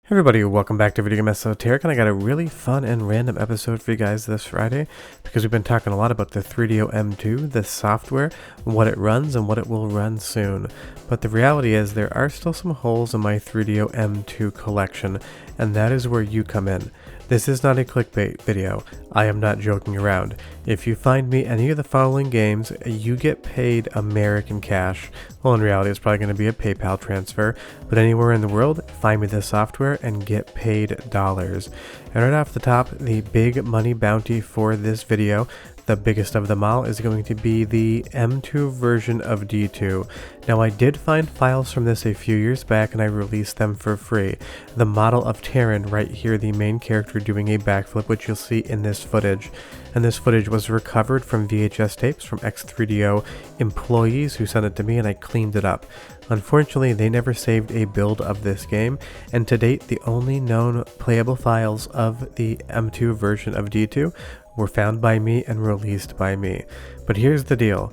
Hey everybody, welcome back to Video Game Esoteric, and I got a really fun and random episode for you guys this Friday because we've been talking a lot about the 3DO M2, the software, what it runs, and what it will run soon. But the reality is there are still some holes in my 3DO M2 collection, and that is where you come in. This is not a clickbait video. I am not joking around. If you find me any of the following games, you get paid American cash. Well, in reality, it's probably going to be a PayPal transfer, but anywhere in the world, find me this software and get paid dollars. And right off the top, the big money bounty for this video, the biggest of them all, is going to be the M2 version of D2. Now, I did find files from this a few years back and I released them for free. The model of Terran right here, the main character doing a backflip, which you'll see in this footage. And this footage was recovered from VHS tapes from X3DO employees who sent it to me, and I cleaned it up. Unfortunately, they never saved a build of this game, and to date, the only known playable files of the M2 version of D2 were found by me and released by me. But here's the deal.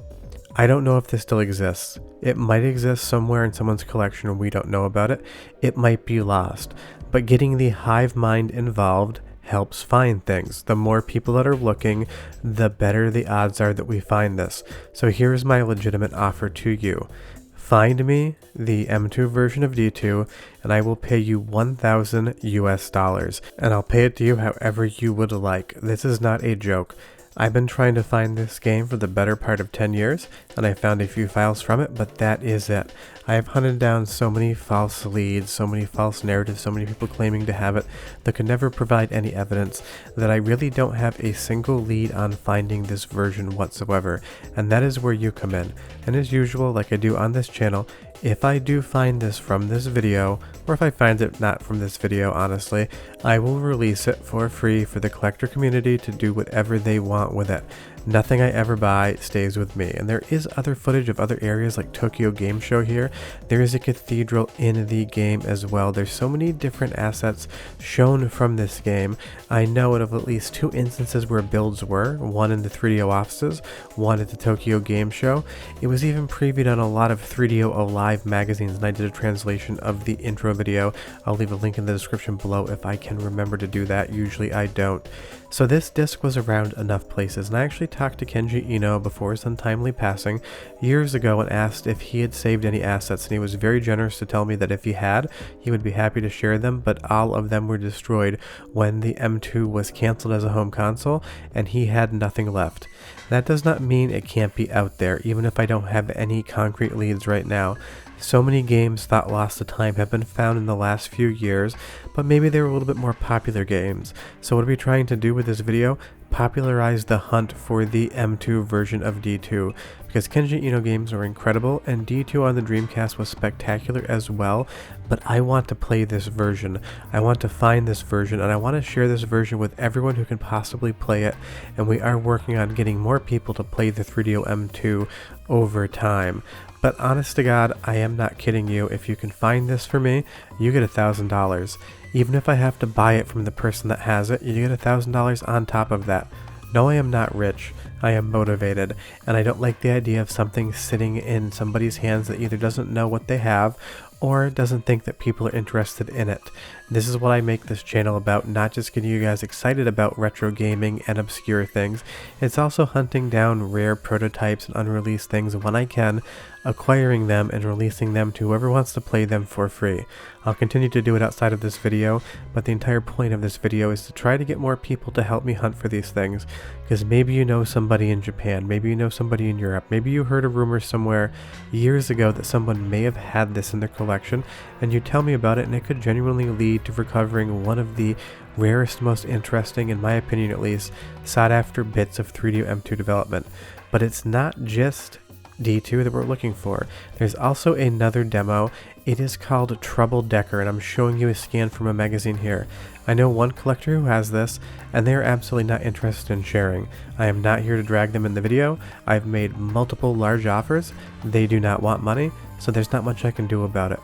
I don't know if this still exists. It might exist somewhere in someone's collection and we don't know about it. It might be lost. But getting the hive mind involved helps find things. The more people that are looking, the better the odds are that we find this. So here's my legitimate offer to you. Find me the M2 version of D2 and I will pay you $1,000 US, and I'll pay it to you however you would like. This is not a joke. I've been trying to find this game for the better part of 10 years, and I found a few files from it, but that is it. I have hunted down so many false leads, so many false narratives, so many people claiming to have it that could never provide any evidence that I really don't have a single lead on finding this version whatsoever, and that is where you come in. And as usual, like I do on this channel, if I do find this from this video, or if I find it not from this video, honestly, I will release it for free for the collector community to do whatever they want with it. Nothing I ever buy stays with me. And there is other footage of other areas like Tokyo Game Show here. There is a cathedral in the game as well. There's so many different assets shown from this game. I know of at least 2 instances where builds were, one in the 3DO offices, one at the Tokyo Game Show. It was even previewed on a lot of 3DO Alive magazines, and I did a translation of the intro video. I'll leave a link in the description below if I can remember to do that. Usually I don't. So this disc was around enough places, and I actually talked to Kenji Ino before his untimely passing years ago and asked if he had saved any assets, and he was very generous to tell me that if he had, he would be happy to share them, but all of them were destroyed when the M2 was canceled as a home console and he had nothing left. That does not mean it can't be out there, even if I don't have any concrete leads right now. So many games thought lost to time have been found in the last few years, but maybe they were a little bit more popular games. So what are we trying to do with this video? Popularize the hunt for the M2 version of D2, because Kenji Ino games were incredible and D2 on the Dreamcast was spectacular as well, but I want to play this version. I want to find this version, and I want to share this version with everyone who can possibly play it, and we are working on getting more people to play the 3DO M2 over time. But honest to God, I am not kidding you. If you can find this for me, you get $1,000. Even if I have to buy it from the person that has it, you get $1,000 on top of that. No, I am not rich. I am motivated, and I don't like the idea of something sitting in somebody's hands that either doesn't know what they have or doesn't think that people are interested in it. This is what I make this channel about, not just getting you guys excited about retro gaming and obscure things. It's also hunting down rare prototypes and unreleased things when I can, acquiring them and releasing them to whoever wants to play them for free. I'll continue to do it outside of this video, but the entire point of this video is to try to get more people to help me hunt for these things, because maybe you know somebody in Japan, maybe you know somebody in Europe, maybe you heard a rumor somewhere years ago that someone may have had this in their collection, and you tell me about it, and it could genuinely lead to recovering one of the rarest, most interesting, in my opinion at least, sought after bits of 3DO M2 development. But it's not just D2 that we're looking for. There's also another demo. It is called Trouble Decker, and I'm showing you a scan from a magazine here. I know one collector who has this, and they're absolutely not interested in sharing. I am not here to drag them in the video. I've made multiple large offers. They do not want money, so there's not much I can do about it.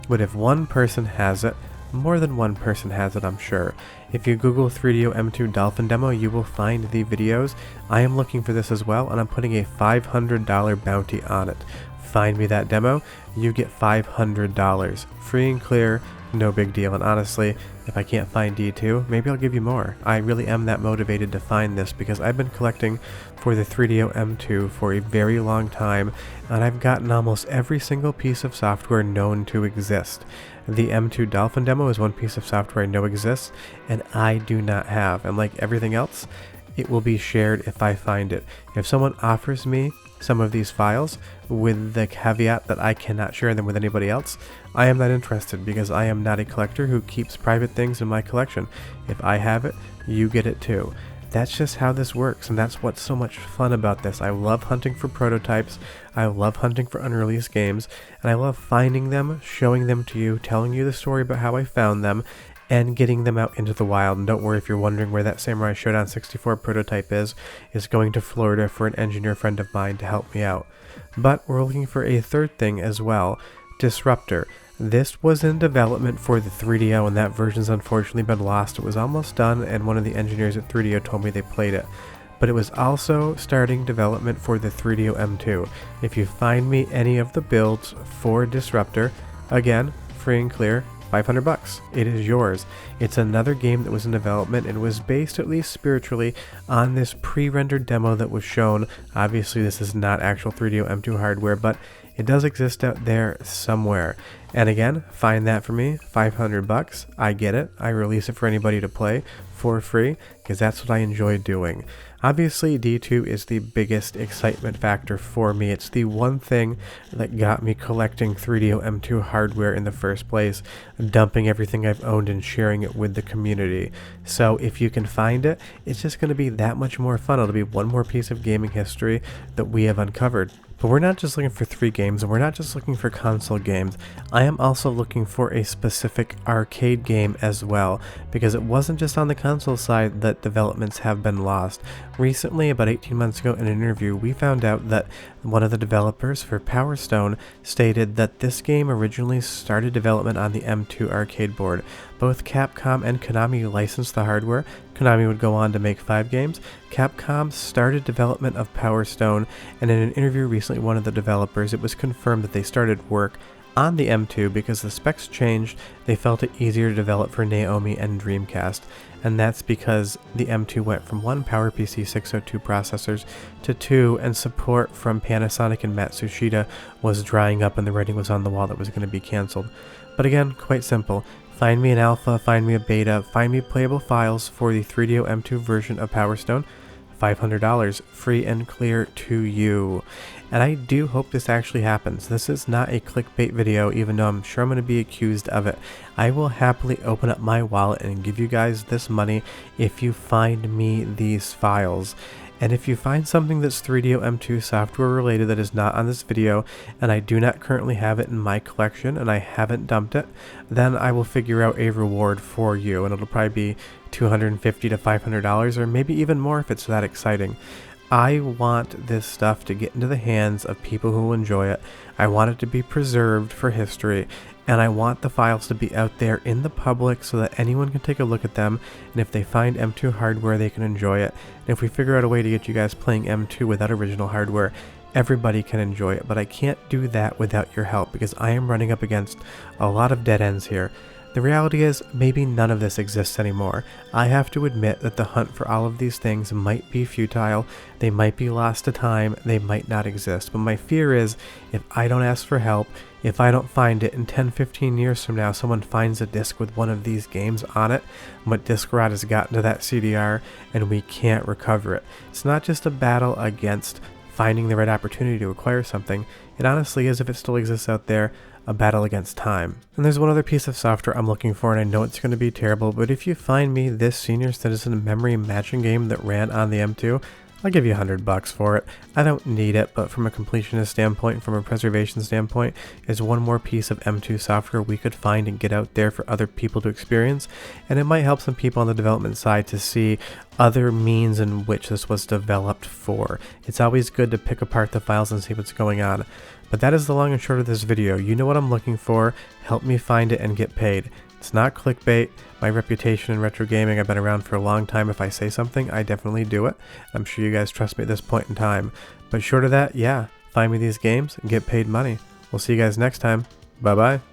But if one person has it, more than one person has it, I'm sure. If you Google 3DO M2 Dolphin demo, you will find the videos. I am looking for this as well, and I'm putting a $500 bounty on it. find me that demo, you get $500. Free and clear, no big deal. And honestly, if I can't find D2, maybe I'll give you more. I really am that motivated to find this because I've been collecting for the 3DO M2 for a very long time, and I've gotten almost every single piece of software known to exist. The M2 Dolphin demo is one piece of software I know exists, and I do not have. And like everything else, it will be shared if I find it. If someone offers me some of these files with the caveat that I cannot share them with anybody else, I am not interested because I am not a collector who keeps private things in my collection. If I have it, you get it too. That's just how this works, and that's what's so much fun about this. I love hunting for prototypes, I love hunting for unreleased games, and I love finding them, showing them to you, telling you the story about how I found them, and getting them out into the wild. And don't worry if you're wondering where that Samurai Showdown 64 prototype is going to Florida for an engineer friend of mine to help me out. But we're looking for a third thing as well, Disruptor. This was in development for the 3DO, and that version's unfortunately been lost. It was almost done, and one of the engineers at 3DO told me they played it. But it was also starting development for the 3DO M2. If you find me any of the builds for Disruptor, again, free and clear, $500. It is yours. It's another game that was in development and was based, at least spiritually, on this pre-rendered demo that was shown. Obviously, this is not actual 3DO M2 hardware, but it does exist out there somewhere. And again, find that for me, $500. I get it. I release it for anybody to play for free because that's what I enjoy doing. Obviously, D2 is the biggest excitement factor for me. It's the one thing that got me collecting 3DO M2 hardware in the first place, dumping everything I've owned and sharing it with the community. So if you can find it, it's just going to be that much more fun. It'll be one more piece of gaming history that we have uncovered. But we're not just looking for 3 games, and we're not just looking for console games. I am also looking for a specific arcade game as well, because it wasn't just on the console side that developments have been lost. Recently, about 18 months ago in an interview, we found out that one of the developers for Power Stone stated that this game originally started development on the M2 arcade board. Both Capcom and Konami licensed the hardware. Konami would go on to make 5 games. Capcom started development of Power Stone, and in an interview recently, one of the developers, it was confirmed that they started work on the M2 because the specs changed. They felt it easier to develop for Naomi and Dreamcast, and that's because the M2 went from 1 PowerPC 602 processors to 2, and support from Panasonic and Matsushita was drying up and the writing was on the wall that was going to be cancelled. But again, quite simple. Find me an alpha, find me a beta, find me playable files for the 3DO M2 version of Power Stone, $500, free and clear to you. And I do hope this actually happens. This is not a clickbait video, even though I'm sure I'm going to be accused of it. I will happily open up my wallet and give you guys this money if you find me these files. And if you find something that's 3DO M2 software related that is not on this video, and I do not currently have it in my collection and I haven't dumped it, then I will figure out a reward for you, and it'll probably be $250 to $500, or maybe even more if it's that exciting. I want this stuff to get into the hands of people who will enjoy it. I want it to be preserved for history, and I want the files to be out there in the public so that anyone can take a look at them, and if they find M2 hardware, they can enjoy it. And if we figure out a way to get you guys playing M2 without original hardware, everybody can enjoy it. But I can't do that without your help because I am running up against a lot of dead ends here. The reality is, maybe none of this exists anymore. I have to admit that the hunt for all of these things might be futile, they might be lost to time, they might not exist. But my fear is, if I don't ask for help, if I don't find it, in 10-15 years from now, someone finds a disc with one of these games on it, but disk rot has gotten to that CDR, and we can't recover it. It's not just a battle against finding the right opportunity to acquire something, it honestly is, if it still exists out there, a battle against time. And there's one other piece of software I'm looking for, and I know it's going to be terrible, but if you find me this senior citizen memory matching game that ran on the M2, I'll give you $100 for it. I don't need it, but from a completionist standpoint, from a preservation standpoint, it's one more piece of M2 software we could find and get out there for other people to experience, and it might help some people on the development side to see other means in which this was developed for. It's always good to pick apart the files and see what's going on. But that is the long and short of this video. You know what I'm looking for. Help me find it and get paid. It's not clickbait. My reputation in retro gaming, I've been around for a long time. If I say something, I definitely do it. I'm sure you guys trust me at this point in time. But short of that, yeah, find me these games, and get paid money. We'll see you guys next time. Bye bye.